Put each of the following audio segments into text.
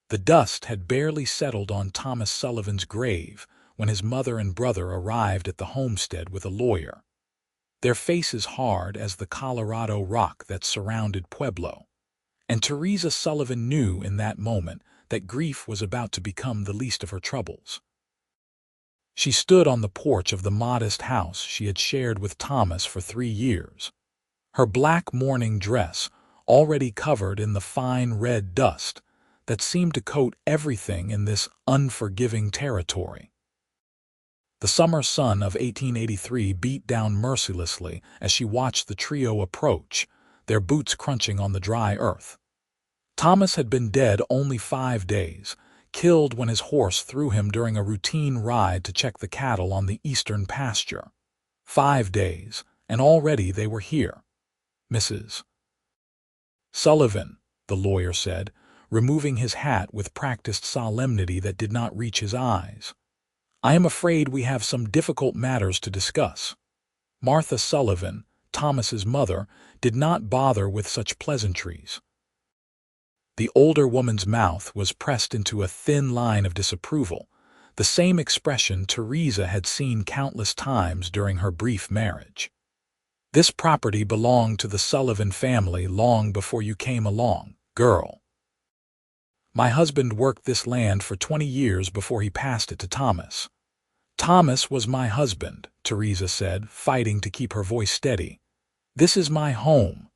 The dust had barely settled on Thomas Sullivan's grave when his mother and brother arrived at the homestead with a lawyer, their faces hard as the Colorado rock that surrounded Pueblo. And Theresa Sullivan knew in that moment that grief was about to become the least of her troubles. She stood on the porch of the modest house she had shared with Thomas for 3 years, her black mourning dress already covered in the fine red dust that seemed to coat everything in this unforgiving territory. The summer sun of 1883 beat down mercilessly as she watched the trio approach, their boots crunching on the dry earth. Thomas had been dead only 5 days, killed when his horse threw him during a routine ride to check the cattle on the eastern pasture. 5 days, and already they were here. Mrs. Sullivan, the lawyer said, removing his hat with practiced solemnity that did not reach his eyes. I am afraid we have some difficult matters to discuss. Martha Sullivan, Thomas's mother, did not bother with such pleasantries. The older woman's mouth was pressed into a thin line of disapproval, the same expression Theresa had seen countless times during her brief marriage. This property belonged to the Sullivan family long before you came along, girl. My husband worked this land for 20 years before he passed it to Thomas. Thomas was my husband, Theresa said, fighting to keep her voice steady. This is my home.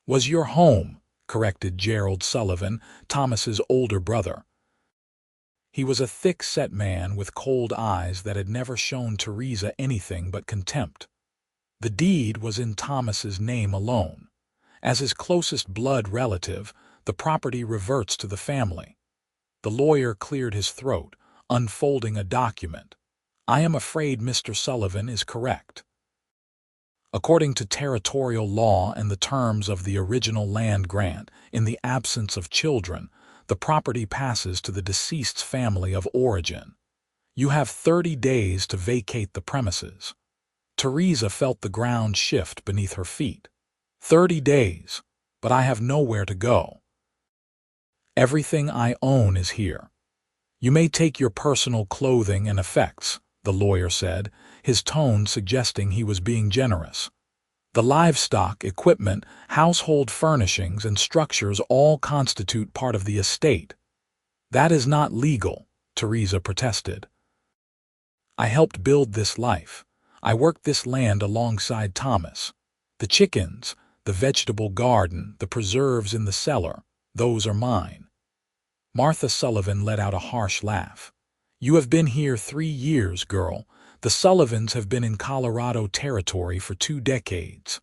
Was your home, corrected Gerald Sullivan, Thomas's older brother. He was a thick-set man with cold eyes that had never shown Theresa anything but contempt. The deed was in Thomas's name alone. As his closest blood relative, the property reverts to the family. The lawyer cleared his throat, unfolding a document. I am afraid Mr. Sullivan is correct. According to territorial law and the terms of the original land grant, in the absence of children, the property passes to the deceased's family of origin. You have 30 days to vacate the premises. Theresa felt the ground shift beneath her feet. 30 days, but I have nowhere to go. Everything I own is here. You may take your personal clothing and effects, the lawyer said, his tone suggesting he was being generous. The livestock, equipment, household furnishings, and structures all constitute part of the estate. That is not legal, Theresa protested. I helped build this life. I worked this land alongside Thomas. The chickens, the vegetable garden, the preserves in the cellar, those are mine. Martha Sullivan let out a harsh laugh. You have been here 3 years, girl. The Sullivans have been in Colorado territory for 2 decades.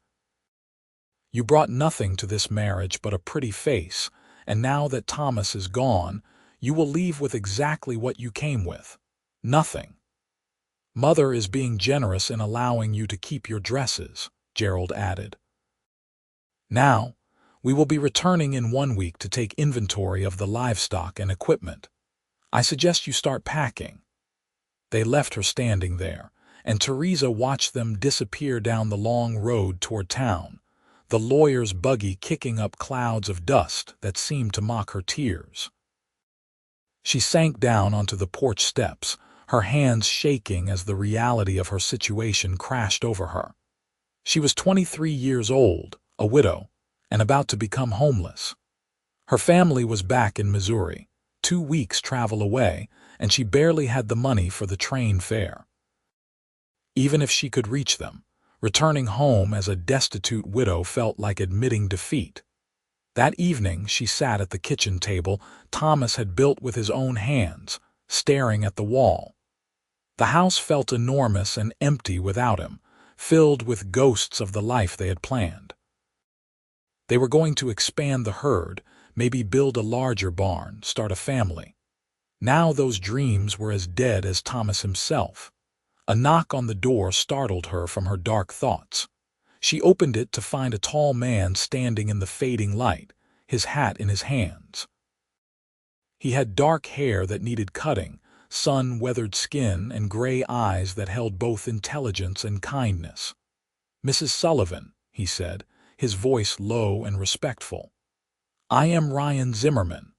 You brought nothing to this marriage but a pretty face, and now that Thomas is gone, you will leave with exactly what you came with. Nothing. Mother is being generous in allowing you to keep your dresses, Gerald added. Now, we will be returning in 1 week to take inventory of the livestock and equipment. I suggest you start packing. They left her standing there, and Theresa watched them disappear down the long road toward town, the lawyer's buggy kicking up clouds of dust that seemed to mock her tears. She sank down onto the porch steps, her hands shaking as the reality of her situation crashed over her. She was 23 years old, a widow, and about to become homeless. Her family was back in Missouri, 2 weeks' travel away, and she barely had the money for the train fare. Even if she could reach them, returning home as a destitute widow felt like admitting defeat. That evening she sat at the kitchen table Thomas had built with his own hands, staring at the wall. The house felt enormous and empty without him, filled with ghosts of the life they had planned. They were going to expand the herd, maybe build a larger barn, start a family. Now those dreams were as dead as Thomas himself. A knock on the door startled her from her dark thoughts. She opened it to find a tall man standing in the fading light, his hat in his hands. He had dark hair that needed cutting, sun-weathered skin, and gray eyes that held both intelligence and kindness. Mrs. Sullivan, he said, his voice low and respectful. I am Ryan Zimmerman.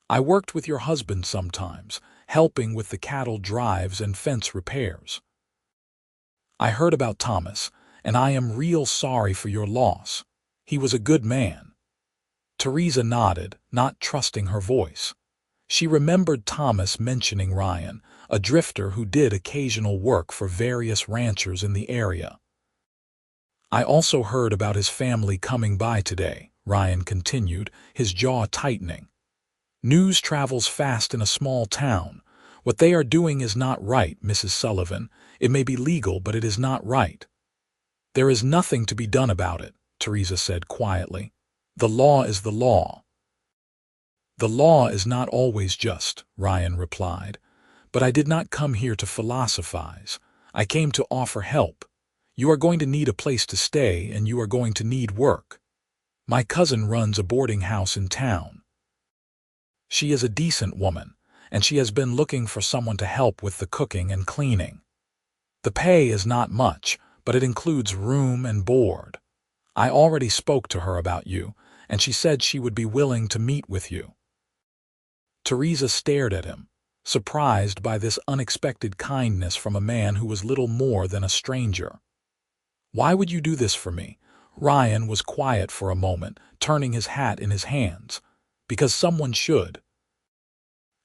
I worked with your husband sometimes, helping with the cattle drives and fence repairs. I heard about Thomas, and I am real sorry for your loss. He was a good man. Theresa nodded, not trusting her voice. She remembered Thomas mentioning Ryan, a drifter who did occasional work for various ranchers in the area. I also heard about his family coming by today, Ryan continued, his jaw tightening. News travels fast in a small town. What they are doing is not right, Mrs. Sullivan. It may be legal, but it is not right. There is nothing to be done about it, Theresa said quietly. The law is the law. The law is not always just, Ryan replied. But I did not come here to philosophize. I came to offer help. You are going to need a place to stay, and you are going to need work. My cousin runs a boarding house in town. She is a decent woman, and she has been looking for someone to help with the cooking and cleaning. The pay is not much, but it includes room and board. I already spoke to her about you, and she said she would be willing to meet with you. Theresa stared at him, surprised by this unexpected kindness from a man who was little more than a stranger. Why would you do this for me? Ryan was quiet for a moment, turning his hat in his hands. Because someone should.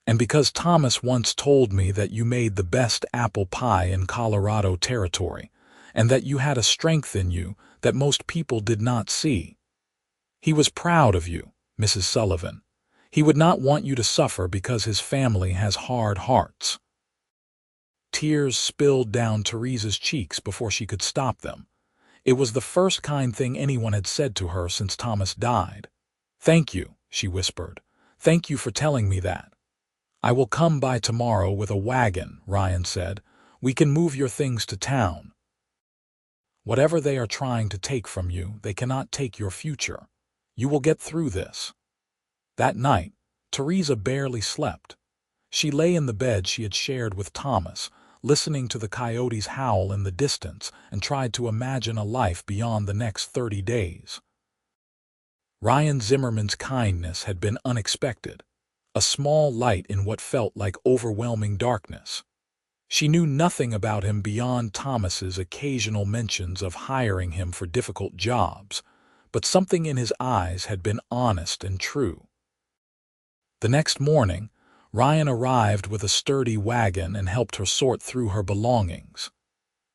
And because Thomas once told me that you made the best apple pie in Colorado territory, and that you had a strength in you that most people did not see. He was proud of you, Mrs. Sullivan. He would not want you to suffer because his family has hard hearts. Tears spilled down Theresa's cheeks before she could stop them. It was the first kind thing anyone had said to her since Thomas died. Thank you, she whispered. Thank you for telling me that. I will come by tomorrow with a wagon, Ryan said. We can move your things to town. Whatever they are trying to take from you, they cannot take your future. You will get through this. That night, Theresa barely slept. She lay in the bed she had shared with Thomas, listening to the coyotes howl in the distance, and tried to imagine a life beyond the next 30 days. Ryan Zimmerman's kindness had been unexpected, a small light in what felt like overwhelming darkness. She knew nothing about him beyond Thomas's occasional mentions of hiring him for difficult jobs, but something in his eyes had been honest and true. The next morning, Ryan arrived with a sturdy wagon and helped her sort through her belongings.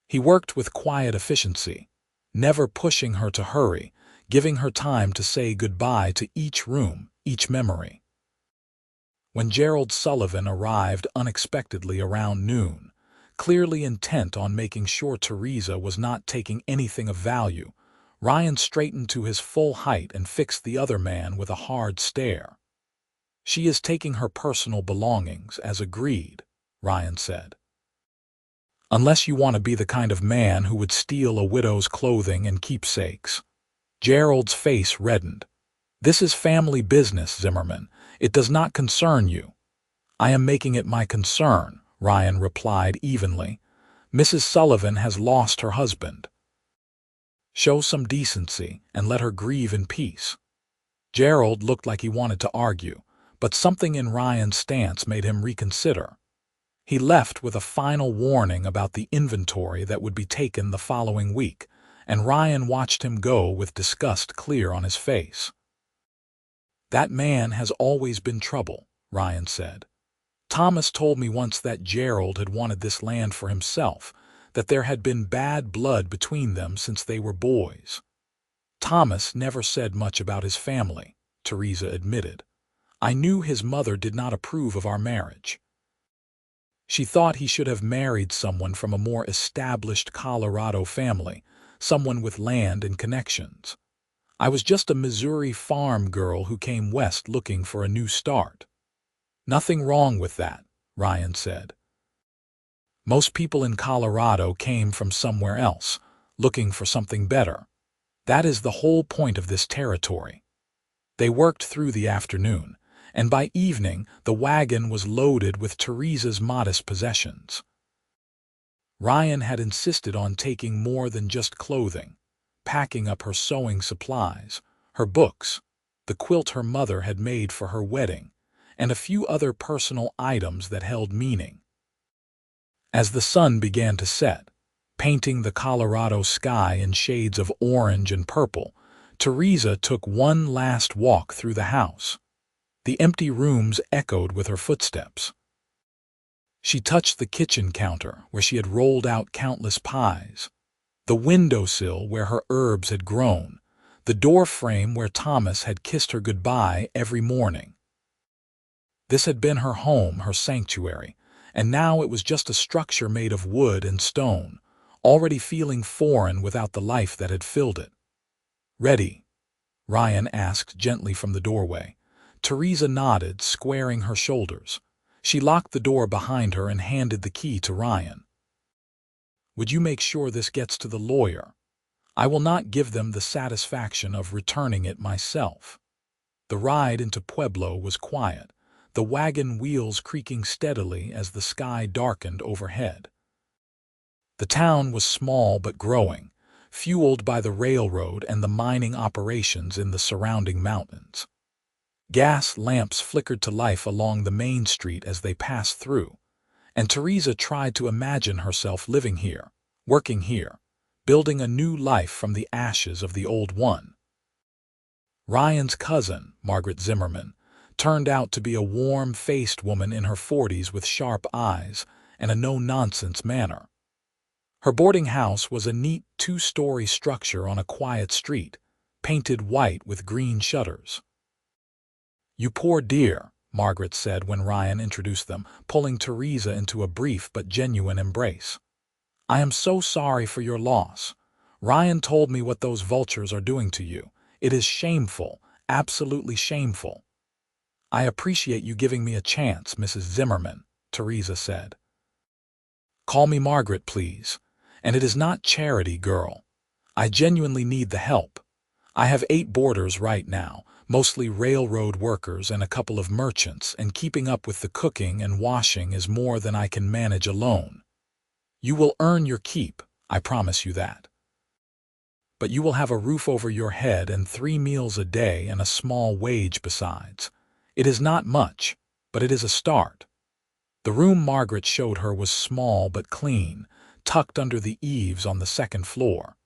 He worked with quiet efficiency, never pushing her to hurry, giving her time to say goodbye to each room, each memory. When Gerald Sullivan arrived unexpectedly around noon, clearly intent on making sure Theresa was not taking anything of value, Ryan straightened to his full height and fixed the other man with a hard stare. She is taking her personal belongings, as agreed, Ryan said. Unless you want to be the kind of man who would steal a widow's clothing and keepsakes. Gerald's face reddened. This is family business, Zimmerman. It does not concern you. I am making it my concern, Ryan replied evenly. Mrs. Sullivan has lost her husband. Show some decency and let her grieve in peace. Gerald looked like he wanted to argue, but something in Ryan's stance made him reconsider. He left with a final warning about the inventory that would be taken the following week, and Ryan watched him go with disgust clear on his face. That man has always been trouble, Ryan said. Thomas told me once that Gerald had wanted this land for himself, that there had been bad blood between them since they were boys. Thomas never said much about his family, Theresa admitted. I knew his mother did not approve of our marriage. She thought he should have married someone from a more established Colorado family, someone with land and connections. I was just a Missouri farm girl who came west looking for a new start. Nothing wrong with that, Ryan said. Most people in Colorado came from somewhere else, looking for something better. That is the whole point of this territory. They worked through the afternoon, and by evening the wagon was loaded with Theresa's modest possessions. Ryan had insisted on taking more than just clothing, packing up her sewing supplies, her books, the quilt her mother had made for her wedding, and a few other personal items that held meaning. As the sun began to set, painting the Colorado sky in shades of orange and purple, Theresa took one last walk through the house. The empty rooms echoed with her footsteps. She touched the kitchen counter where she had rolled out countless pies, the windowsill where her herbs had grown, the door frame where Thomas had kissed her goodbye every morning. This had been her home, her sanctuary, and now it was just a structure made of wood and stone, already feeling foreign without the life that had filled it. "Ready?" Ryan asked gently from the doorway. Theresa nodded, squaring her shoulders. She locked the door behind her and handed the key to Ryan. "Would you make sure this gets to the lawyer? I will not give them the satisfaction of returning it myself." The ride into Pueblo was quiet, the wagon wheels creaking steadily as the sky darkened overhead. The town was small but growing, fueled by the railroad and the mining operations in the surrounding mountains. Gas lamps flickered to life along the main street as they passed through, and Theresa tried to imagine herself living here, working here, building a new life from the ashes of the old one. Ryan's cousin, Margaret Zimmerman, turned out to be a warm-faced woman in her 40s with sharp eyes and a no-nonsense manner. Her boarding house was a neat two-story structure on a quiet street, painted white with green shutters. "You poor dear," Margaret said when Ryan introduced them, pulling Theresa into a brief but genuine embrace. "I am so sorry for your loss. Ryan told me what those vultures are doing to you. It is shameful, absolutely shameful." "I appreciate you giving me a chance, Mrs. Zimmerman," Theresa said. "Call me Margaret, please. And it is not charity, girl. I genuinely need the help. I have 8 boarders right now, mostly railroad workers and a couple of merchants, and keeping up with the cooking and washing is more than I can manage alone. You will earn your keep, I promise you that. But you will have a roof over your head and 3 meals a day and a small wage besides. It is not much, but it is a start." The room Margaret showed her was small but clean, tucked under the eaves on the 2nd floor.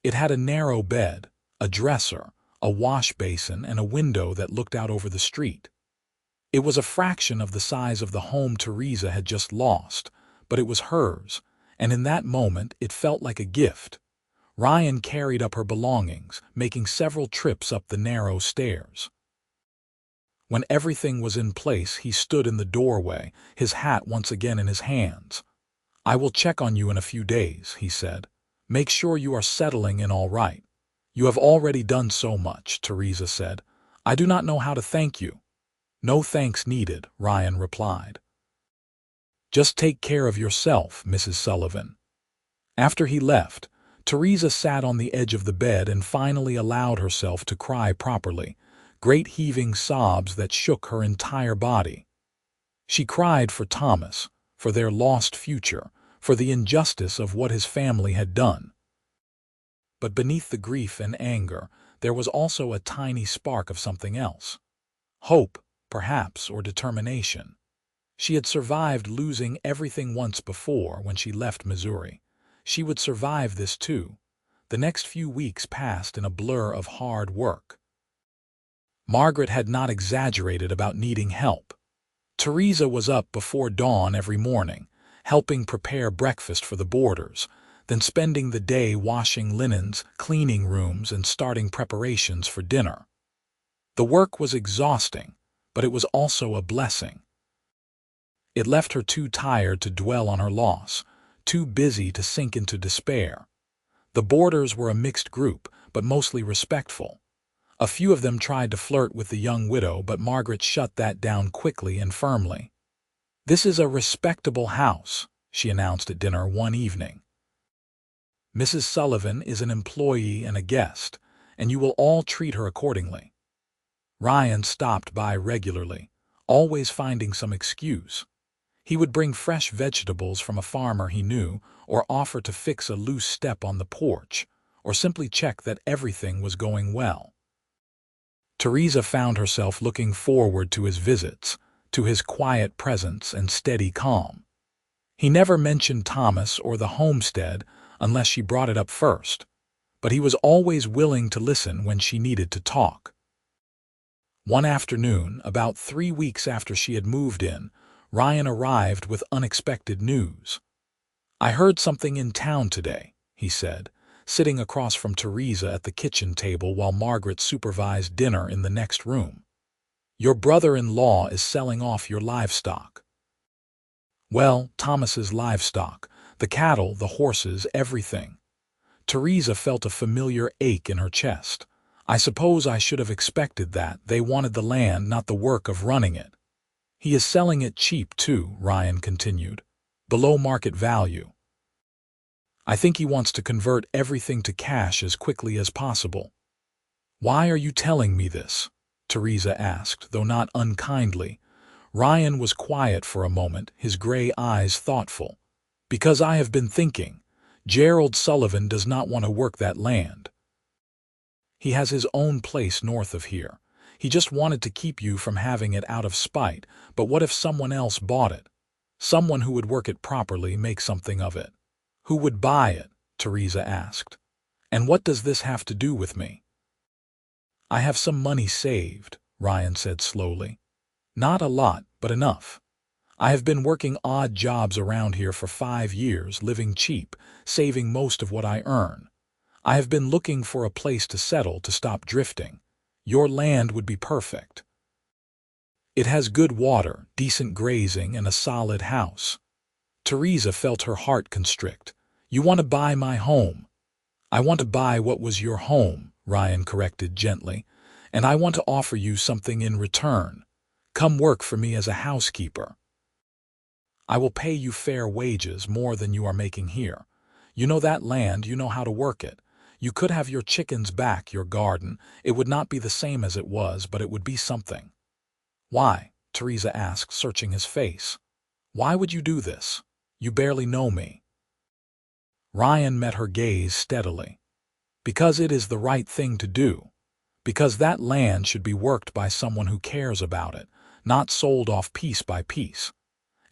It had a narrow bed, a dresser, a wash basin, and a window that looked out over the street. It was a fraction of the size of the home Theresa had just lost, but it was hers, and in that moment it felt like a gift. Ryan carried up her belongings, making several trips up the narrow stairs. When everything was in place, he stood in the doorway, his hat once again in his hands. "I will check on you in a few days," he said. "Make sure you are settling in all right." "You have already done so much," Theresa said. "I do not know how to thank you." "No thanks needed," Ryan replied. "Just take care of yourself, Mrs. Sullivan." After he left, Theresa sat on the edge of the bed and finally allowed herself to cry properly, great heaving sobs that shook her entire body. She cried for Thomas, for their lost future, for the injustice of what his family had done. But beneath the grief and anger, there was also a tiny spark of something else. Hope, perhaps, or determination. She had survived losing everything once before when she left Missouri. She would survive this too. The next few weeks passed in a blur of hard work. Margaret had not exaggerated about needing help. Theresa was up before dawn every morning, helping prepare breakfast for the boarders, then spending the day washing linens, cleaning rooms, and starting preparations for dinner. The work was exhausting, but it was also a blessing. It left her too tired to dwell on her loss, too busy to sink into despair. The boarders were a mixed group, but mostly respectful. A few of them tried to flirt with the young widow, but Margaret shut that down quickly and firmly. "This is a respectable house," she announced at dinner one evening. "Mrs. Sullivan is an employee and a guest, and you will all treat her accordingly." Ryan stopped by regularly, always finding some excuse. He would bring fresh vegetables from a farmer he knew, or offer to fix a loose step on the porch, or simply check that everything was going well. Theresa found herself looking forward to his visits, to his quiet presence and steady calm. He never mentioned Thomas or the homestead unless she brought it up first, but he was always willing to listen when she needed to talk. One afternoon, about 3 weeks after she had moved in, Ryan arrived with unexpected news. "I heard something in town today," he said, sitting across from Theresa at the kitchen table while Margaret supervised dinner in the next room. "Your brother-in-law is selling off your livestock." Well, Thomas's livestock, the cattle, the horses, everything. Theresa felt a familiar ache in her chest. "I suppose I should have expected that. They wanted the land, not the work of running it." "He is selling it cheap, too," Ryan continued. "Below market value. I think he wants to convert everything to cash as quickly as possible." "Why are you telling me this?" Theresa asked, though not unkindly. Ryan was quiet for a moment, his gray eyes thoughtful. "Because I have been thinking. Gerald Sullivan does not want to work that land. He has his own place north of here. He just wanted to keep you from having it out of spite, but what if someone else bought it? Someone who would work it properly, make something of it." "Who would buy it?" Theresa asked. "And what does this have to do with me?" "I have some money saved," Ryan said slowly. "Not a lot, but enough. I have been working odd jobs around here for 5 years, living cheap, saving most of what I earn. I have been looking for a place to settle, to stop drifting. Your land would be perfect. It has good water, decent grazing, and a solid house." Theresa felt her heart constrict. "You want to buy my home?" "I want to buy what was your home," Ryan corrected gently, "and I want to offer you something in return. Come work for me as a housekeeper. I will pay you fair wages, more than you are making here. You know that land, you know how to work it. You could have your chickens back, your garden. It would not be the same as it was, but it would be something." "Why?" Theresa asked, searching his face. "Why would you do this? You barely know me." Ryan met her gaze steadily. "Because it is the right thing to do. Because that land should be worked by someone who cares about it, not sold off piece by piece.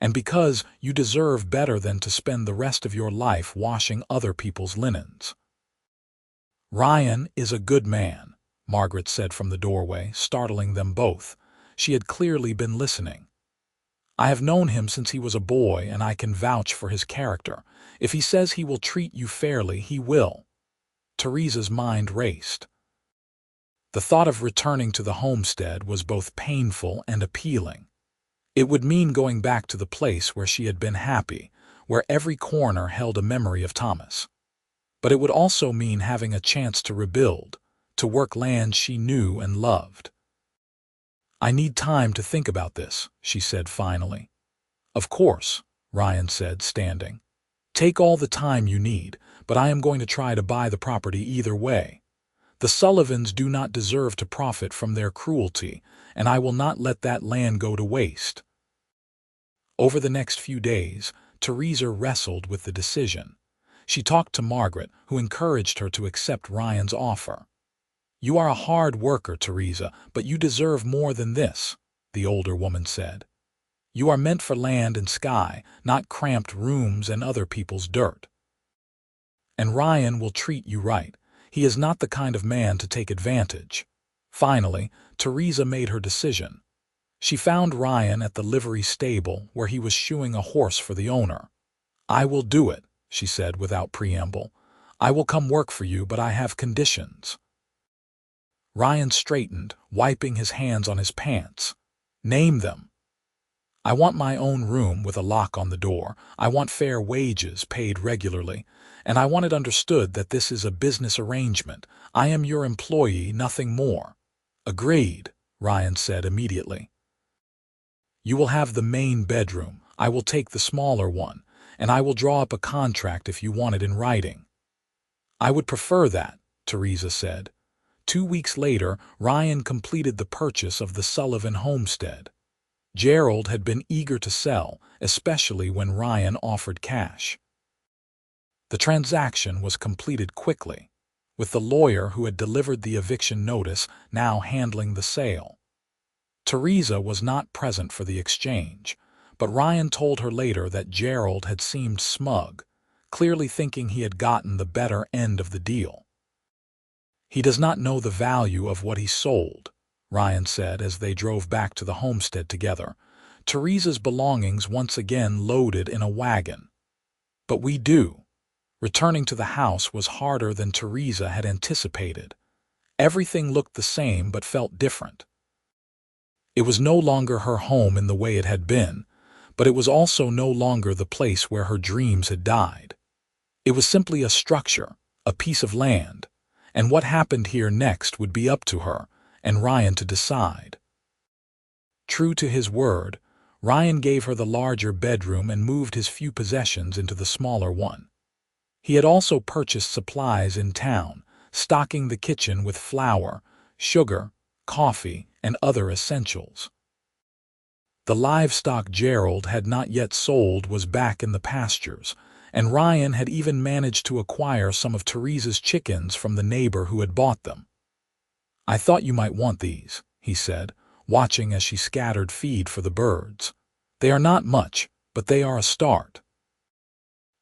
And because you deserve better than to spend the rest of your life washing other people's linens." "Ryan is a good man," Margaret said from the doorway, startling them both. She had clearly been listening. "I have known him since he was a boy, and I can vouch for his character. If he says he will treat you fairly, he will." Theresa's mind raced. The thought of returning to the homestead was both painful and appealing. It would mean going back to the place where she had been happy, where every corner held a memory of Thomas. But it would also mean having a chance to rebuild, to work land she knew and loved. "I need time to think about this," she said finally. "Of course," Ryan said, standing. "Take all the time you need, but I am going to try to buy the property either way. The Sullivans do not deserve to profit from their cruelty, and I will not let that land go to waste." Over the next few days, Theresa wrestled with the decision. She talked to Margaret, who encouraged her to accept Ryan's offer. "You are a hard worker, Theresa, but you deserve more than this," the older woman said. "You are meant for land and sky, not cramped rooms and other people's dirt. And Ryan will treat you right. He is not the kind of man to take advantage." Finally, Theresa made her decision. She found Ryan at the livery stable where he was shoeing a horse for the owner. "I will do it," she said without preamble. "I will come work for you, but I have conditions." Ryan straightened, wiping his hands on his pants. "Name them." "I want my own room with a lock on the door. I want fair wages paid regularly. And I want it understood that this is a business arrangement. I am your employee, nothing more." "Agreed," Ryan said immediately. "You will have the main bedroom. I will take the smaller one, and I will draw up a contract if you want it in writing." "I would prefer that," Theresa said. 2 weeks later, Ryan completed the purchase of the Sullivan homestead. Gerald had been eager to sell, especially when Ryan offered cash. The transaction was completed quickly. with the lawyer who had delivered the eviction notice now handling the sale. Theresa was not present for the exchange, but Ryan told her later that Gerald had seemed smug, clearly thinking he had gotten the better end of the deal. "He does not know the value of what he sold," Ryan said as they drove back to the homestead together, Theresa's belongings once again loaded in a wagon. "But we do." Returning to the house was harder than Theresa had anticipated. Everything looked the same but felt different. It was no longer her home in the way it had been, but it was also no longer the place where her dreams had died. It was simply a structure, a piece of land, and what happened here next would be up to her and Ryan to decide. True to his word, Ryan gave her the larger bedroom and moved his few possessions into the smaller one. He had also purchased supplies in town, stocking the kitchen with flour, sugar, coffee, and other essentials. The livestock Gerald had not yet sold was back in the pastures, and Ryan had even managed to acquire some of Theresa's chickens from the neighbor who had bought them. "I thought you might want these," he said, watching as she scattered feed for the birds. "They are not much, but they are a start."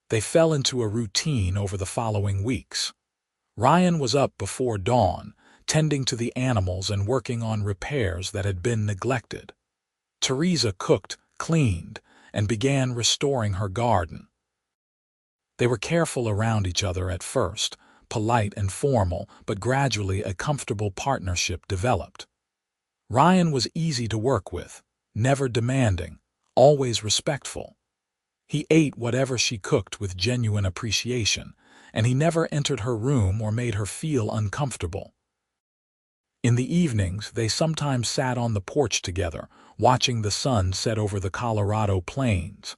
They fell into a routine over the following weeks. Ryan was up before dawn, tending to the animals and working on repairs that had been neglected. Theresa cooked, cleaned, and began restoring her garden. They were careful around each other at first, polite and formal, but gradually a comfortable partnership developed. Ryan was easy to work with, never demanding, always respectful. He ate whatever she cooked with genuine appreciation, and he never entered her room or made her feel uncomfortable. In the evenings, they sometimes sat on the porch together, watching the sun set over the Colorado plains.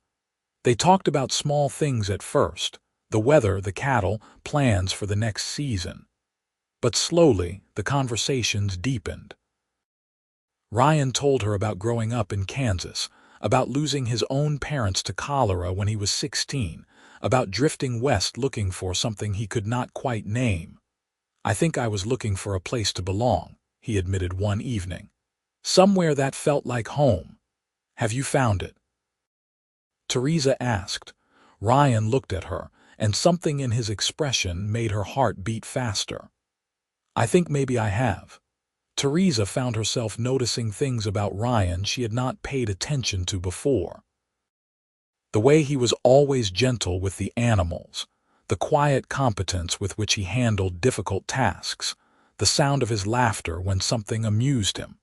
They talked about small things at first, the weather, the cattle, plans for the next season. But slowly, the conversations deepened. Ryan told her about growing up in Kansas, about losing his own parents to cholera when he was 16, about drifting west looking for something he could not quite name. "I think I was looking for a place to belong," he admitted one evening. "Somewhere that felt like home. Have you found it?" Theresa asked. Ryan looked at her, and something in his expression made her heart beat faster. "I think maybe I have." Theresa found herself noticing things about Ryan she had not paid attention to before. The way he was always gentle with the animals, the quiet competence with which he handled difficult tasks, the sound of his laughter when something amused him.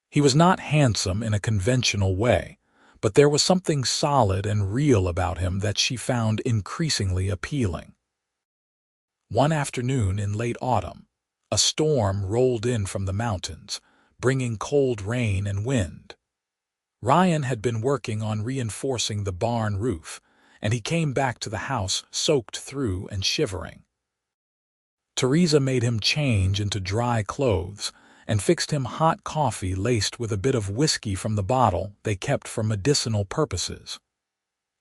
He was not handsome in a conventional way, but there was something solid and real about him that she found increasingly appealing. One afternoon in late autumn, a storm rolled in from the mountains, bringing cold rain and wind. Ryan had been working on reinforcing the barn roof, and he came back to the house soaked through and shivering. Theresa made him change into dry clothes and fixed him hot coffee laced with a bit of whiskey from the bottle they kept for medicinal purposes.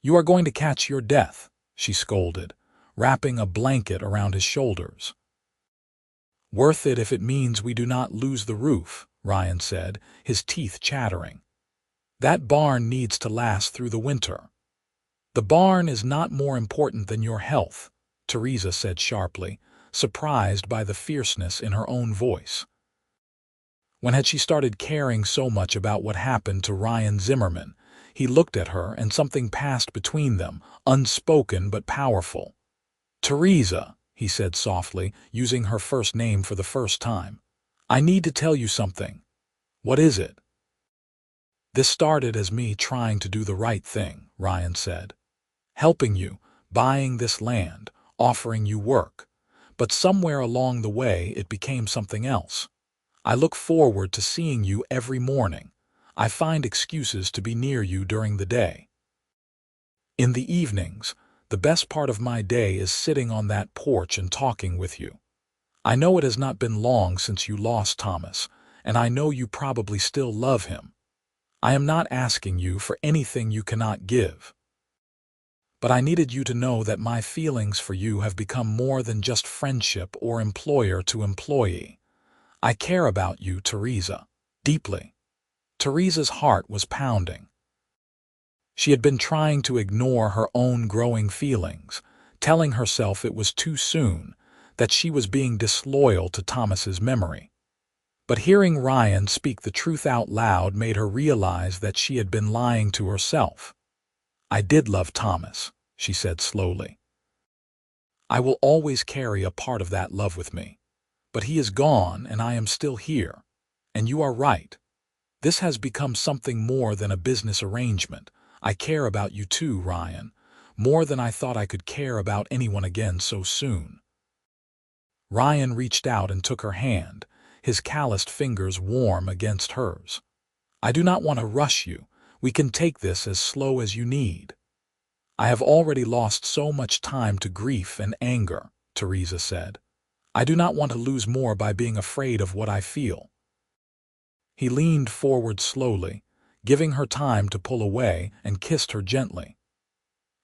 "You are going to catch your death," she scolded, wrapping a blanket around his shoulders. "Worth it if it means we do not lose the roof," Ryan said, his teeth chattering. "That barn needs to last through the winter." "The barn is not more important than your health," Theresa said sharply, surprised by the fierceness in her own voice. When had she started caring so much about what happened to Ryan Zimmerman? He looked at her and something passed between them, unspoken but powerful. "Theresa," he said softly, using her first name for the first time. "I need to tell you something." "What is it?" "This started as me trying to do the right thing," Ryan said. "Helping you, buying this land, offering you work. But somewhere along the way it became something else. I look forward to seeing you every morning. I find excuses to be near you during the day. In the evenings, the best part of my day is sitting on that porch and talking with you. I know it has not been long since you lost Thomas, and I know you probably still love him. I am not asking you for anything you cannot give." But I needed you to know that my feelings for you have become more than just friendship or employer to employee. I care about you, Theresa, deeply." Theresa's heart was pounding. She had been trying to ignore her own growing feelings, telling herself it was too soon, that she was being disloyal to Thomas's memory. But hearing Ryan speak the truth out loud made her realize that she had been lying to herself. "I did love Thomas," she said slowly. "I will always carry a part of that love with me. But he is gone and I am still here. And you are right. This has become something more than a business arrangement. I care about you too, Ryan, more than I thought I could care about anyone again so soon." Ryan reached out and took her hand, his calloused fingers warm against hers. "I do not want to rush you. We can take this as slow as you need." "I have already lost so much time to grief and anger," Theresa said. "I do not want to lose more by being afraid of what I feel." He leaned forward slowly, giving her time to pull away, and kissed her gently.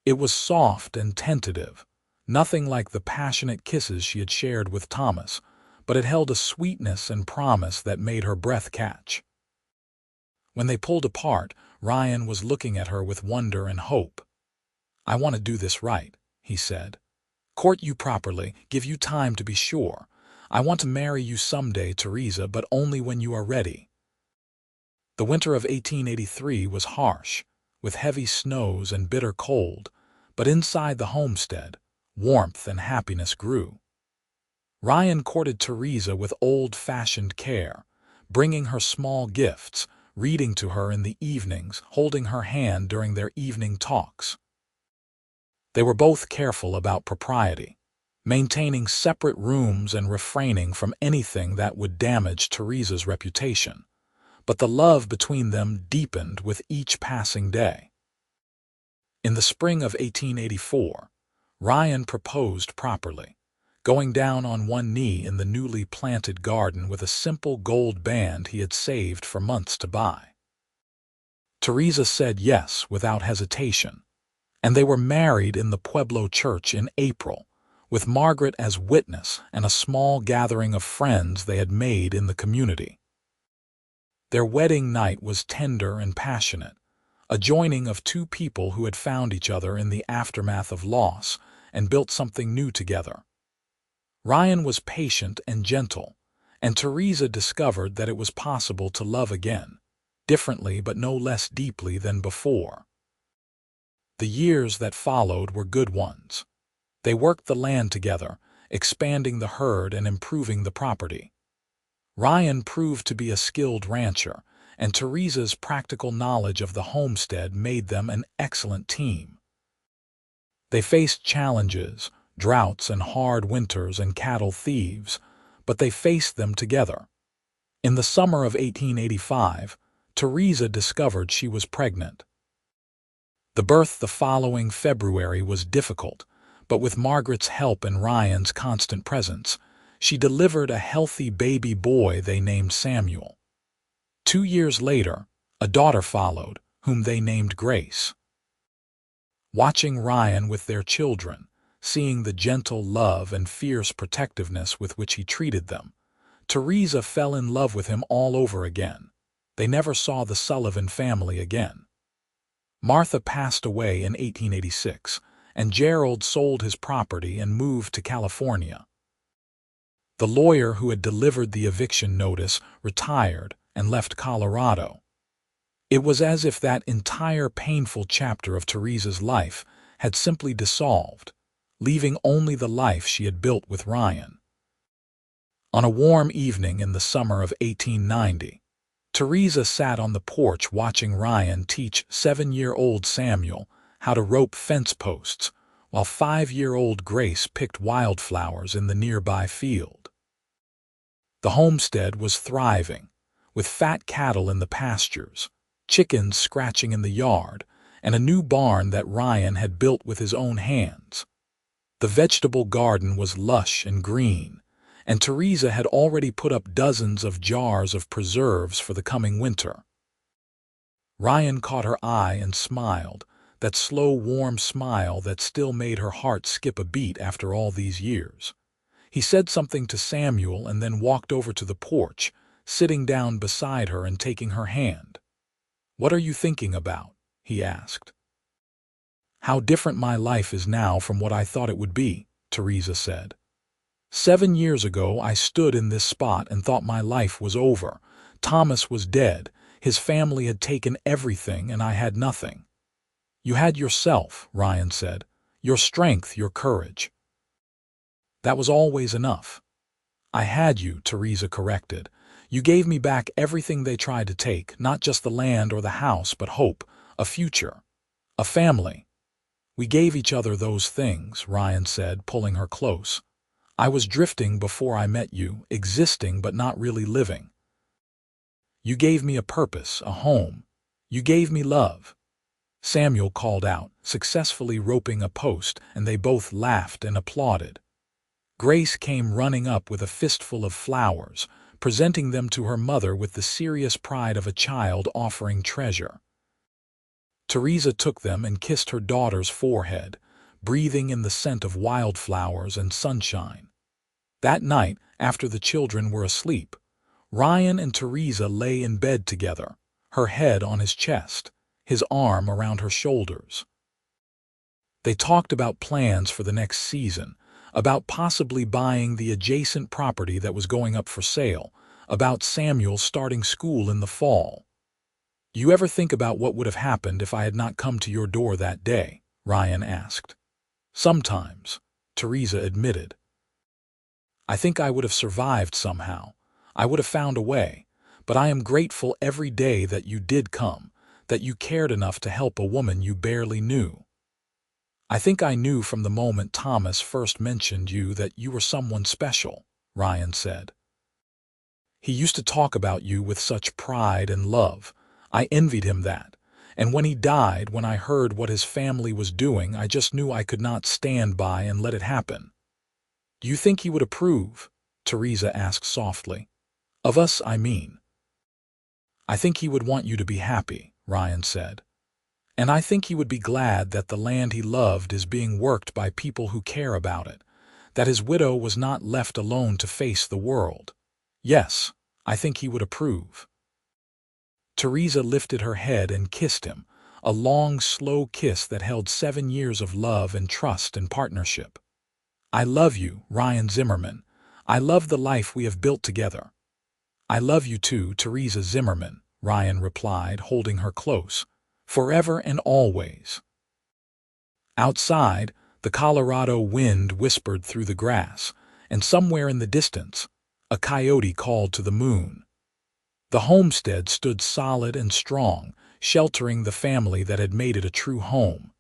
It was soft and tentative, nothing like the passionate kisses she had shared with Thomas, but it held a sweetness and promise that made her breath catch. When they pulled apart, Ryan was looking at her with wonder and hope. "I want to do this right," he said. "Court you properly, give you time to be sure. I want to marry you someday, Theresa, but only when you are ready." The winter of 1883 was harsh, with heavy snows and bitter cold, but inside the homestead, warmth and happiness grew. Ryan courted Theresa with old-fashioned care, bringing her small gifts, reading to her in the evenings, holding her hand during their evening talks. They were both careful about propriety, maintaining separate rooms and refraining from anything that would damage Theresa's reputation. But the love between them deepened with each passing day. In the spring of 1884, Ryan proposed properly, going down on one knee in the newly planted garden with a simple gold band he had saved for months to buy. Theresa said yes without hesitation, and they were married in the Pueblo church in April, with Margaret as witness and a small gathering of friends they had made in the community. Their wedding night was tender and passionate, a joining of two people who had found each other in the aftermath of loss and built something new together. Ryan was patient and gentle, and Theresa discovered that it was possible to love again, differently but no less deeply than before. The years that followed were good ones. They worked the land together, expanding the herd and improving the property. Ryan proved to be a skilled rancher, and Theresa's practical knowledge of the homestead made them an excellent team. They faced challenges, droughts and hard winters and cattle thieves, but they faced them together. In the summer of 1885, Theresa discovered she was pregnant. The birth the following February was difficult, but with Margaret's help and Ryan's constant presence, she delivered a healthy baby boy they named Samuel. 2 years later, a daughter followed, whom they named Grace. Watching Ryan with their children, seeing the gentle love and fierce protectiveness with which he treated them, Theresa fell in love with him all over again. They never saw the Sullivan family again. Martha passed away in 1886, and Gerald sold his property and moved to California. The lawyer who had delivered the eviction notice retired and left Colorado. It was as if that entire painful chapter of Theresa's life had simply dissolved, leaving only the life she had built with Ryan. On a warm evening in the summer of 1890, Theresa sat on the porch watching Ryan teach 7-year-old Samuel how to rope fence posts, while 5-year-old Grace picked wildflowers in the nearby field. The homestead was thriving, with fat cattle in the pastures, chickens scratching in the yard, and a new barn that Ryan had built with his own hands. The vegetable garden was lush and green, and Theresa had already put up dozens of jars of preserves for the coming winter. Ryan caught her eye and smiled, that slow, warm smile that still made her heart skip a beat after all these years. He said something to Samuel and then walked over to the porch, sitting down beside her and taking her hand. "What are you thinking about?" he asked. "How different my life is now from what I thought it would be," Theresa said. 7 years ago, I stood in this spot and thought my life was over. Thomas was dead, his family had taken everything, and I had nothing. "You had yourself," Ryan said. "Your strength, your courage. That was always enough." "I had you," Theresa corrected. "You gave me back everything they tried to take, not just the land or the house, but hope, a future, a family." "We gave each other those things," Ryan said, pulling her close. "I was drifting before I met you, existing but not really living. You gave me a purpose, a home. You gave me love." Samuel called out, successfully roping a post, and they both laughed and applauded. Grace came running up with a fistful of flowers, presenting them to her mother with the serious pride of a child offering treasure. Theresa took them and kissed her daughter's forehead, breathing in the scent of wildflowers and sunshine. That night, after the children were asleep, Ryan and Theresa lay in bed together, her head on his chest, his arm around her shoulders. They talked about plans for the next season, about possibly buying the adjacent property that was going up for sale, about Samuel starting school in the fall. "You ever think about what would have happened if I had not come to your door that day?" Ryan asked. "Sometimes," Theresa admitted. "I think I would have survived somehow. I would have found a way. But I am grateful every day that you did come, that you cared enough to help a woman you barely knew. I think I knew from the moment Thomas first mentioned you that you were someone special," Ryan said. "He used to talk about you with such pride and love. I envied him that. And when he died, when I heard what his family was doing, I just knew I could not stand by and let it happen." "Do you think he would approve?" Theresa asked softly. "Of us, I mean." "I think he would want you to be happy," Ryan said. "And I think he would be glad that the land he loved is being worked by people who care about it, that his widow was not left alone to face the world. Yes, I think he would approve." Theresa lifted her head and kissed him, a long, slow kiss that held 7 years of love and trust and partnership. "I love you, Ryan Zimmerman. I love the life we have built together." "I love you too, Theresa Zimmerman," Ryan replied, holding her close. "Forever and always." Outside, the Colorado wind whispered through the grass, and somewhere in the distance, a coyote called to the moon. The homestead stood solid and strong, sheltering the family that had made it a true home.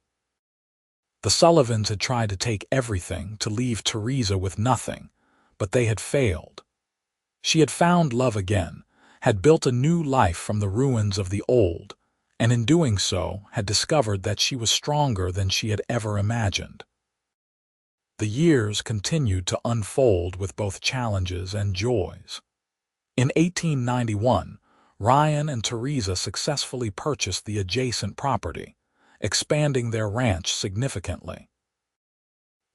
The Sullivans had tried to take everything, to leave Theresa with nothing, but they had failed. She had found love again, had built a new life from the ruins of the old, and in doing so had discovered that she was stronger than she had ever imagined. The years continued to unfold with both challenges and joys. In 1891, Ryan and Theresa successfully purchased the adjacent property, expanding their ranch significantly.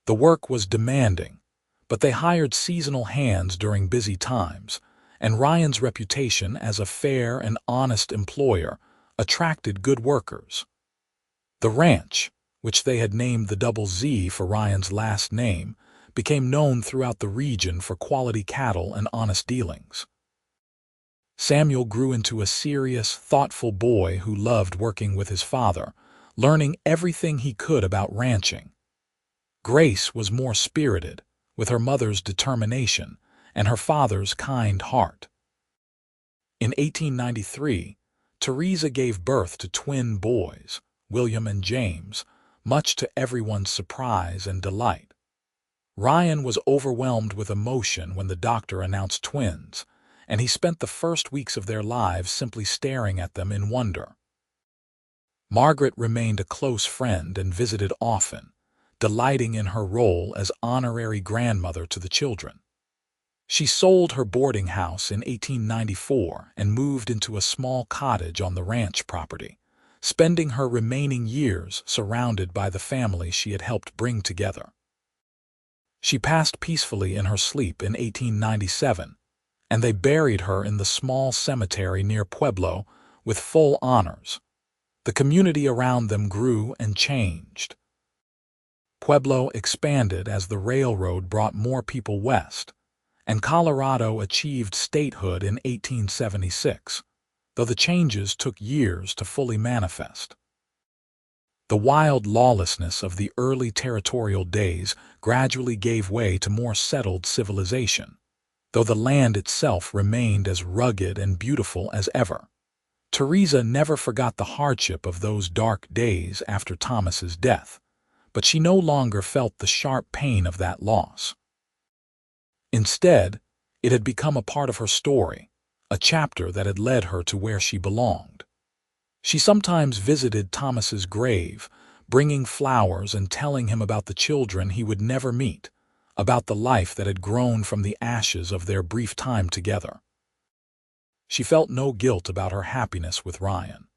The work was demanding, but they hired seasonal hands during busy times, and Ryan's reputation as a fair and honest employer attracted good workers. The ranch, which they had named the Double Z for Ryan's last name, became known throughout the region for quality cattle and honest dealings. Samuel grew into a serious, thoughtful boy who loved working with his father, learning everything he could about ranching. Grace was more spirited, with her mother's determination and her father's kind heart. In 1893, Theresa gave birth to twin boys, William and James, much to everyone's surprise and delight. Ryan was overwhelmed with emotion when the doctor announced twins, and he spent the first weeks of their lives simply staring at them in wonder. Margaret remained a close friend and visited often, delighting in her role as honorary grandmother to the children. She sold her boarding house in 1894 and moved into a small cottage on the ranch property, spending her remaining years surrounded by the family she had helped bring together. She passed peacefully in her sleep in 1897, and they buried her in the small cemetery near Pueblo with full honors. The community around them grew and changed. Pueblo expanded as the railroad brought more people west, and Colorado achieved statehood in 1876, though the changes took years to fully manifest. The wild lawlessness of the early territorial days gradually gave way to more settled civilization, though the land itself remained as rugged and beautiful as ever. Theresa never forgot the hardship of those dark days after Thomas's death, but she no longer felt the sharp pain of that loss. Instead, it had become a part of her story, a chapter that had led her to where she belonged. She sometimes visited Thomas's grave, bringing flowers and telling him about the children he would never meet, about the life that had grown from the ashes of their brief time together. She felt no guilt about her happiness with Ryan.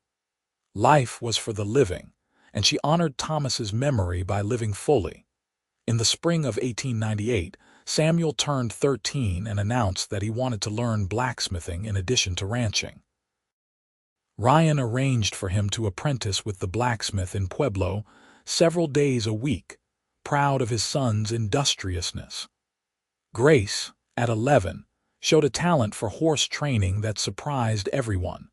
Life was for the living, and she honored Thomas's memory by living fully. In the spring of 1898, Samuel turned 13 and announced that he wanted to learn blacksmithing in addition to ranching. Ryan arranged for him to apprentice with the blacksmith in Pueblo several days a week, proud of his son's industriousness. Grace, at 11, showed a talent for horse training that surprised everyone.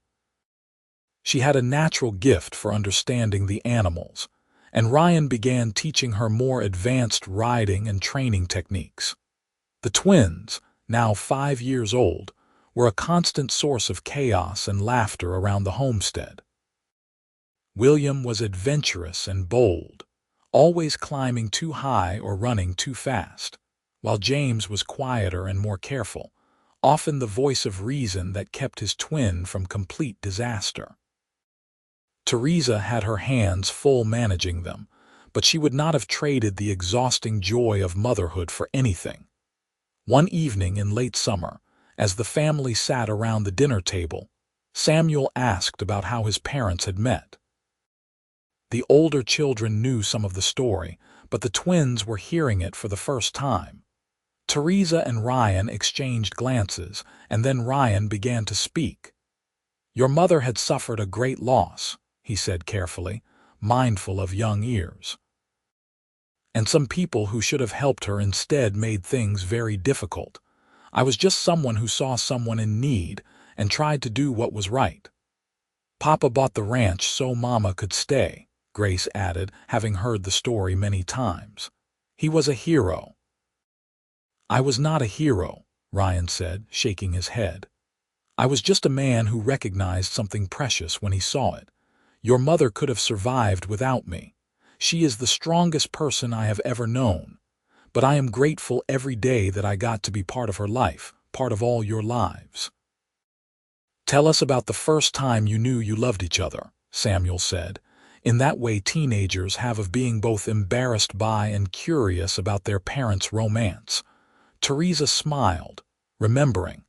She had a natural gift for understanding the animals, and Ryan began teaching her more advanced riding and training techniques. The twins, now 5 years old, were a constant source of chaos and laughter around the homestead. William was adventurous and bold, always climbing too high or running too fast, while James was quieter and more careful, often the voice of reason that kept his twin from complete disaster. Theresa had her hands full managing them, but she would not have traded the exhausting joy of motherhood for anything. One evening in late summer, as the family sat around the dinner table, Samuel asked about how his parents had met. The older children knew some of the story, but the twins were hearing it for the first time. Theresa and Ryan exchanged glances, and then Ryan began to speak. "Your mother had suffered a great loss," he said carefully, mindful of young ears. "And some people who should have helped her instead made things very difficult. I was just someone who saw someone in need and tried to do what was right. Papa bought the ranch so Mama could stay," Grace added, having heard the story many times. "He was a hero." "I was not a hero," Ryan said, shaking his head. "I was just a man who recognized something precious when he saw it. Your mother could have survived without me. She is the strongest person I have ever known. But I am grateful every day that I got to be part of her life, part of all your lives." "Tell us about the first time you knew you loved each other," Samuel said, in that way teenagers have of being both embarrassed by and curious about their parents' romance. Theresa smiled, remembering.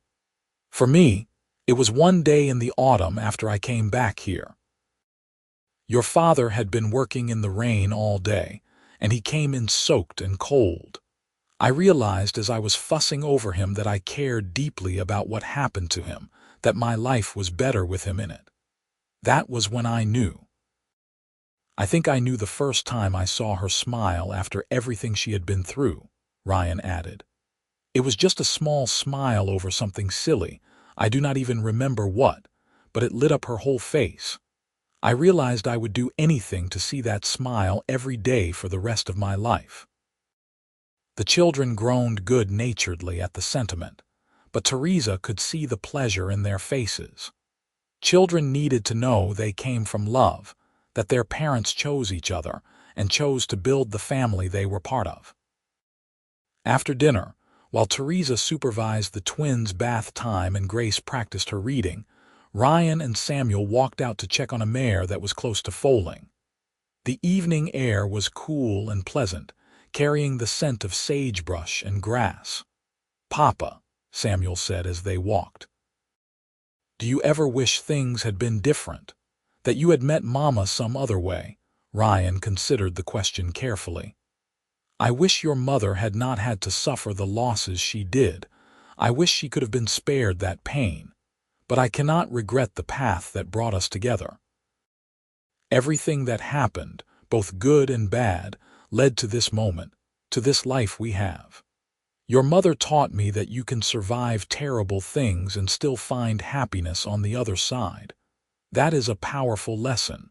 "For me, it was one day in the autumn after I came back here. Your father had been working in the rain all day, and he came in soaked and cold. I realized as I was fussing over him that I cared deeply about what happened to him, that my life was better with him in it. That was when I knew. I think I knew the first time I saw her smile after everything she had been through," Ryan added. "It was just a small smile over something silly, I do not even remember what, but it lit up her whole face. I realized I would do anything to see that smile every day for the rest of my life." The children groaned good-naturedly at the sentiment, but Theresa could see the pleasure in their faces. Children needed to know they came from love, that their parents chose each other and chose to build the family they were part of. After dinner, while Theresa supervised the twins' bath time and Grace practiced her reading, Ryan and Samuel walked out to check on a mare that was close to foaling. The evening air was cool and pleasant, carrying the scent of sagebrush and grass. "Papa," Samuel said as they walked, "do you ever wish things had been different? That you had met Mama some other way. Ryan considered the question carefully. I wish your mother had not had to suffer the losses she did. I wish she could have been spared that pain. But I cannot regret the path that brought us together. Everything that happened, both good and bad, led to this moment, to this life we have. Your mother taught me that you can survive terrible things and still find happiness on the other side. That is a powerful lesson.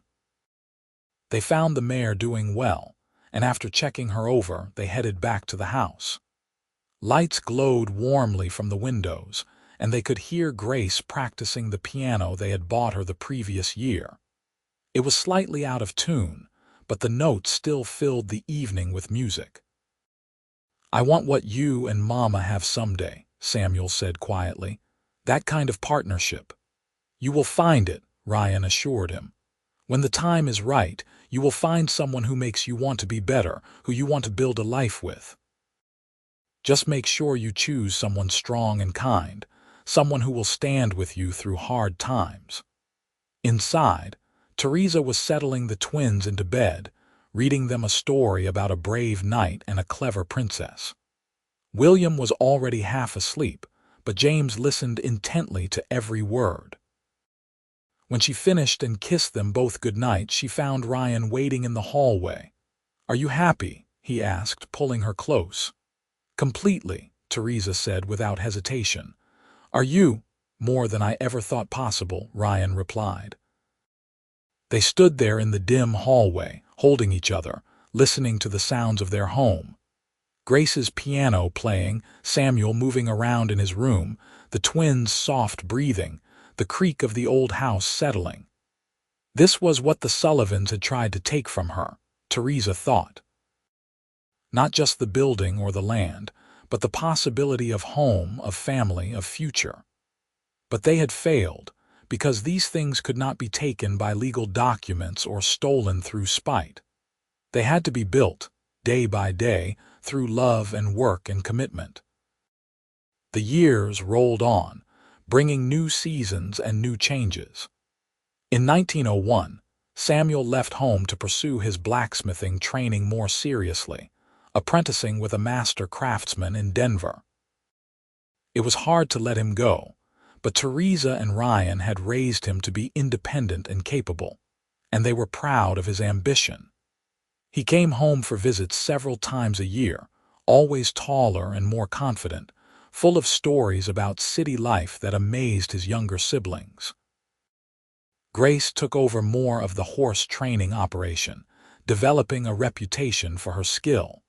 They found the mare doing well, and after checking her over, they headed back to the house. Lights glowed warmly from the windows, and they could hear Grace practicing the piano they had bought her the previous year. It was slightly out of tune, but the notes still filled the evening with music. I want what you and Mama have someday, Samuel said quietly. That kind of partnership. You will find it, Ryan assured him. When the time is right, you will find someone who makes you want to be better, who you want to build a life with. Just make sure you choose someone strong and kind, someone who will stand with you through hard times. Inside, Theresa was settling the twins into bed, reading them a story about a brave knight and a clever princess. William was already half asleep, but James listened intently to every word. When she finished and kissed them both good night, she found Ryan waiting in the hallway. Are you happy? He asked, pulling her close. Completely, Theresa said without hesitation. Are you? More than I ever thought possible, Ryan replied. They stood there in the dim hallway, holding each other, listening to the sounds of their home. Grace's piano playing, Samuel moving around in his room, the twins' soft breathing, the creak of the old house settling. This was what the Sullivans had tried to take from her, Theresa thought. Not just the building or the land, but the possibility of home, of family, of future. But they had failed, because these things could not be taken by legal documents or stolen through spite. They had to be built, day by day, through love and work and commitment. The years rolled on, bringing new seasons and new changes. In 1901, Samuel left home to pursue his blacksmithing training more seriously, apprenticing with a master craftsman in Denver. It was hard to let him go, but Theresa and Ryan had raised him to be independent and capable, and they were proud of his ambition. He came home for visits several times a year, always taller and more confident, full of stories about city life that amazed his younger siblings. Grace took over more of the horse training operation, developing a reputation for her skill.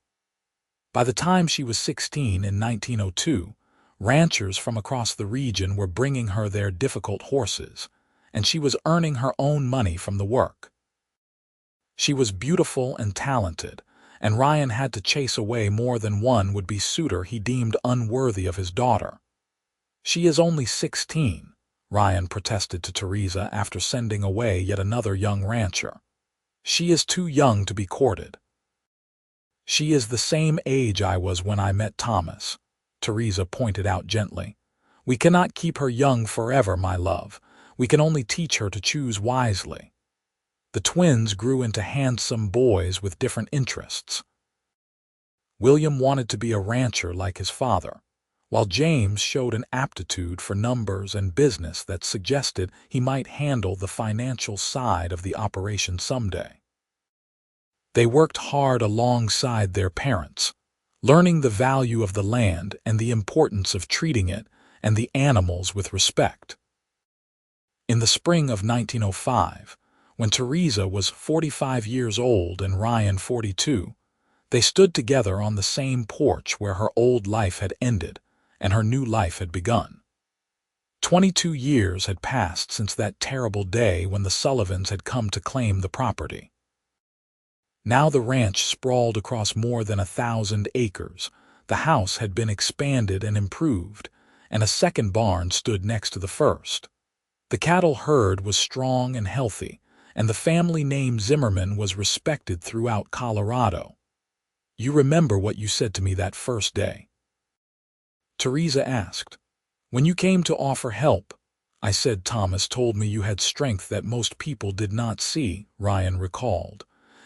By the time she was 16 in 1902, ranchers from across the region were bringing her their difficult horses, and she was earning her own money from the work. She was beautiful and talented, and Ryan had to chase away more than one would-be suitor he deemed unworthy of his daughter. She is only 16, Ryan protested to Theresa after sending away yet another young rancher. She is too young to be courted. She is the same age I was when I met Thomas, Theresa pointed out gently. We cannot keep her young forever, my love. We can only teach her to choose wisely. The twins grew into handsome boys with different interests. William wanted to be a rancher like his father, while James showed an aptitude for numbers and business that suggested he might handle the financial side of the operation someday. They worked hard alongside their parents, learning the value of the land and the importance of treating it and the animals with respect. In the spring of 1905, when Theresa was 45 years old and Ryan 42, they stood together on the same porch where her old life had ended and her new life had begun. 22 years had passed since that terrible day when the Sullivans had come to claim the property. Now the ranch sprawled across more than 1,000 acres, the house had been expanded and improved, and a second barn stood next to the first. The cattle herd was strong and healthy, and the family name Zimmerman was respected throughout Colorado. You remember what you said to me that first day? Theresa asked. When you came to offer help, I said Thomas told me you had strength that most people did not see, Ryan recalled,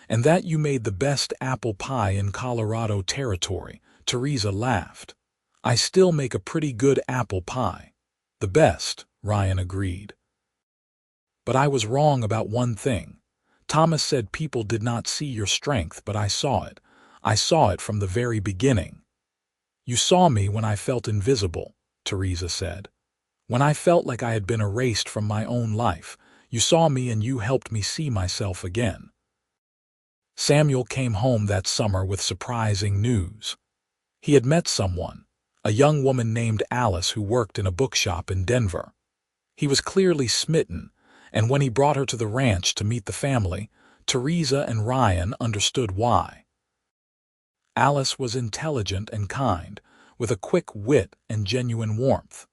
and that you made the best apple pie in Colorado territory. Theresa laughed. I still make a pretty good apple pie. The best, Ryan agreed. But I was wrong about one thing. Thomas said people did not see your strength, but I saw it. I saw it from the very beginning. You saw me when I felt invisible, Theresa said. When I felt like I had been erased from my own life, you saw me and you helped me see myself again. Samuel came home that summer with surprising news. He had met someone, a young woman named Alice who worked in a bookshop in Denver. He was clearly smitten, and when he brought her to the ranch to meet the family, Theresa and Ryan understood why. Alice was intelligent and kind, with a quick wit and genuine warmth.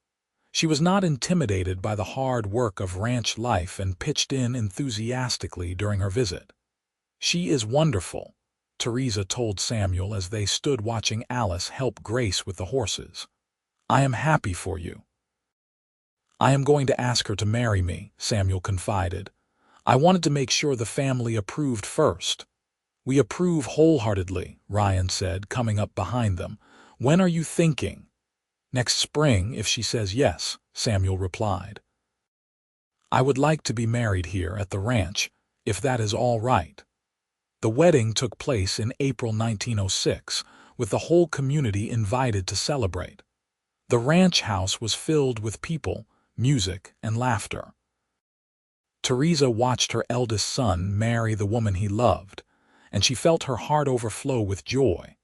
She was not intimidated by the hard work of ranch life and pitched in enthusiastically during her visit. She is wonderful, Theresa told Samuel as they stood watching Alice help Grace with the horses. I am happy for you. I am going to ask her to marry me, Samuel confided. I wanted to make sure the family approved first. We approve wholeheartedly, Ryan said, coming up behind them. When are you thinking? Next spring, if she says yes, Samuel replied. I would like to be married here at the ranch, if that is all right. The wedding took place in April 1906, with the whole community invited to celebrate. The ranch house was filled with people, music, and laughter. Theresa watched her eldest son marry the woman he loved, and she felt her heart overflow with joy.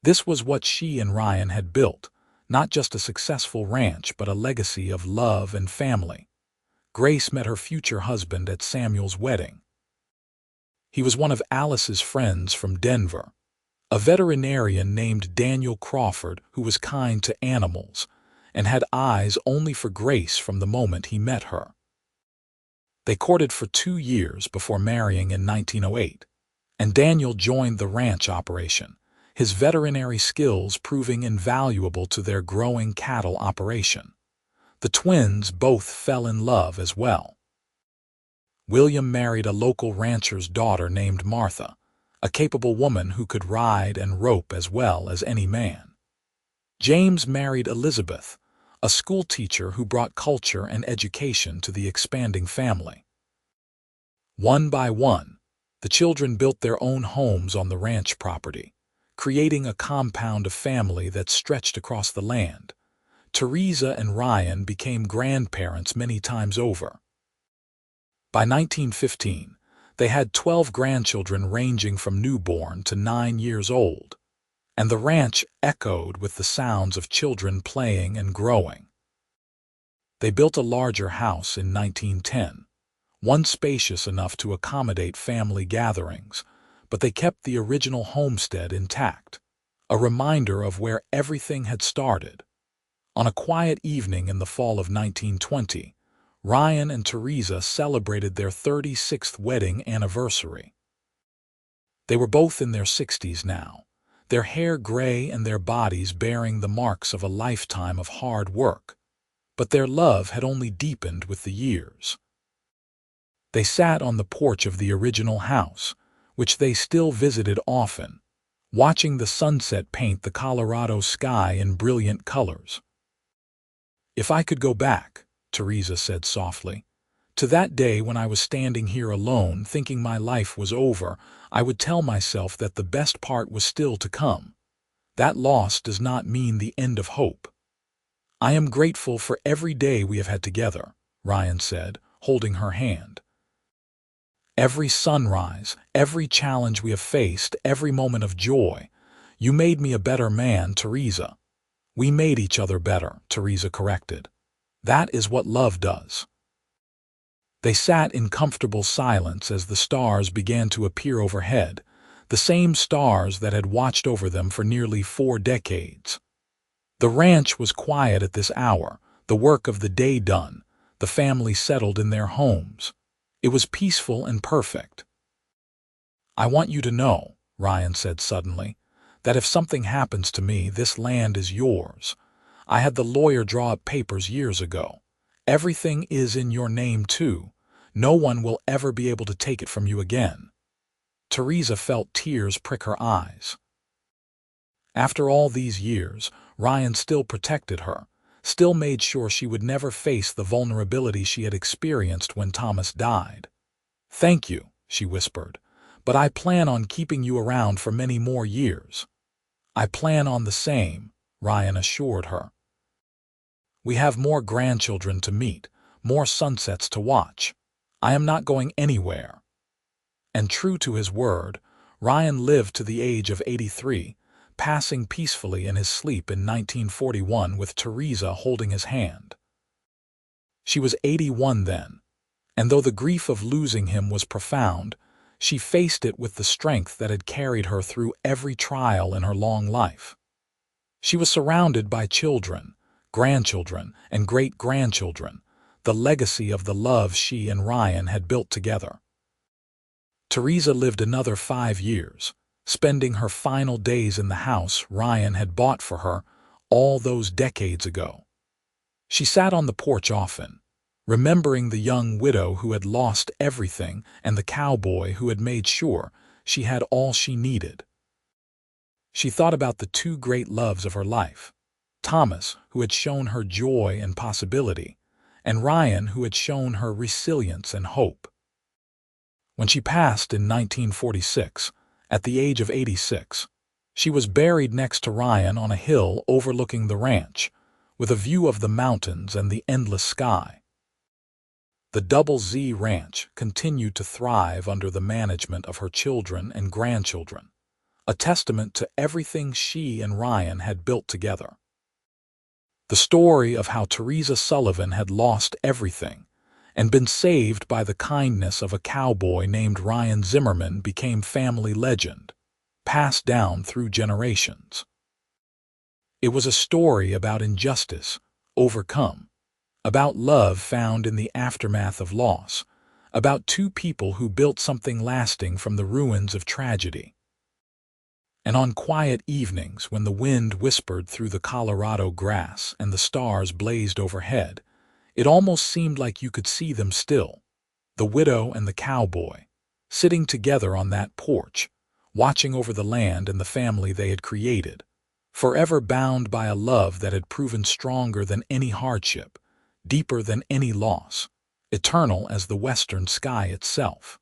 This was what she and Ryan had built, not just a successful ranch but a legacy of love and family. Grace met her future husband at Samuel's wedding. He was one of Alice's friends from Denver, a veterinarian named Daniel Crawford who was kind to animals and had eyes only for Grace from the moment he met her. They courted for 2 years before marrying in 1908, and Daniel joined the ranch operation, his veterinary skills proving invaluable to their growing cattle operation. The twins both fell in love as well. William married a local rancher's daughter named Martha, a capable woman who could ride and rope as well as any man. James married Elizabeth, a school teacher who brought culture and education to the expanding family. One by one, the children built their own homes on the ranch property, creating a compound of family that stretched across the land. Theresa and Ryan became grandparents many times over. By 1915, they had 12 grandchildren ranging from newborn to 9 years old, and the ranch echoed with the sounds of children playing and growing. They built a larger house in 1910, one spacious enough to accommodate family gatherings, but they kept the original homestead intact, a reminder of where everything had started. On a quiet evening in the fall of 1920, Ryan and Theresa celebrated their 36th wedding anniversary. They were both in their 60s now, their hair gray and their bodies bearing the marks of a lifetime of hard work, but their love had only deepened with the years. They sat on the porch of the original house, which they still visited often, watching the sunset paint the Colorado sky in brilliant colors. If I could go back, Theresa said softly, to that day when I was standing here alone thinking my life was over, I would tell myself that the best part was still to come. That loss does not mean the end of hope. I am grateful for every day we have had together, Ryan said, holding her hand. Every sunrise, every challenge we have faced, every moment of joy. You made me a better man, Theresa. We made each other better, Theresa corrected. That is what love does. They sat in comfortable silence as the stars began to appear overhead, the same stars that had watched over them for nearly 4 decades. The ranch was quiet at this hour, the work of the day done, the family settled in their homes. It was peaceful and perfect. I want you to know, Ryan said suddenly, that if something happens to me, this land is yours. I had the lawyer draw up papers years ago. Everything is in your name too. No one will ever be able to take it from you again." Theresa felt tears prick her eyes. After all these years, Ryan still protected her, still made sure she would never face the vulnerability she had experienced when Thomas died. "Thank you," she whispered, "but I plan on keeping you around for many more years." "I plan on the same," Ryan assured her. "We have more grandchildren to meet, more sunsets to watch. I am not going anywhere." And true to his word, Ryan lived to the age of 83, passing peacefully in his sleep in 1941 with Theresa holding his hand. She was 81 then, and though the grief of losing him was profound, she faced it with the strength that had carried her through every trial in her long life. She was surrounded by children, grandchildren, and great-grandchildren, the legacy of the love she and Ryan had built together. Theresa lived another 5 years, spending her final days in the house Ryan had bought for her all those decades ago. She sat on the porch often, remembering the young widow who had lost everything and the cowboy who had made sure she had all she needed. She thought about the two great loves of her life, Thomas, who had shown her joy and possibility, and Ryan, who had shown her resilience and hope. When she passed in 1946, at the age of 86, she was buried next to Ryan on a hill overlooking the ranch, with a view of the mountains and the endless sky. The Double Z Ranch continued to thrive under the management of her children and grandchildren, a testament to everything she and Ryan had built together. The story of how Theresa Sullivan had lost everything and been saved by the kindness of a cowboy named Ryan Zimmerman became family legend, passed down through generations. It was a story about injustice overcome, about love found in the aftermath of loss, about two people who built something lasting from the ruins of tragedy. And on quiet evenings when the wind whispered through the Colorado grass and the stars blazed overhead, it almost seemed like you could see them still, the widow and the cowboy, sitting together on that porch, watching over the land and the family they had created, forever bound by a love that had proven stronger than any hardship, deeper than any loss, eternal as the western sky itself.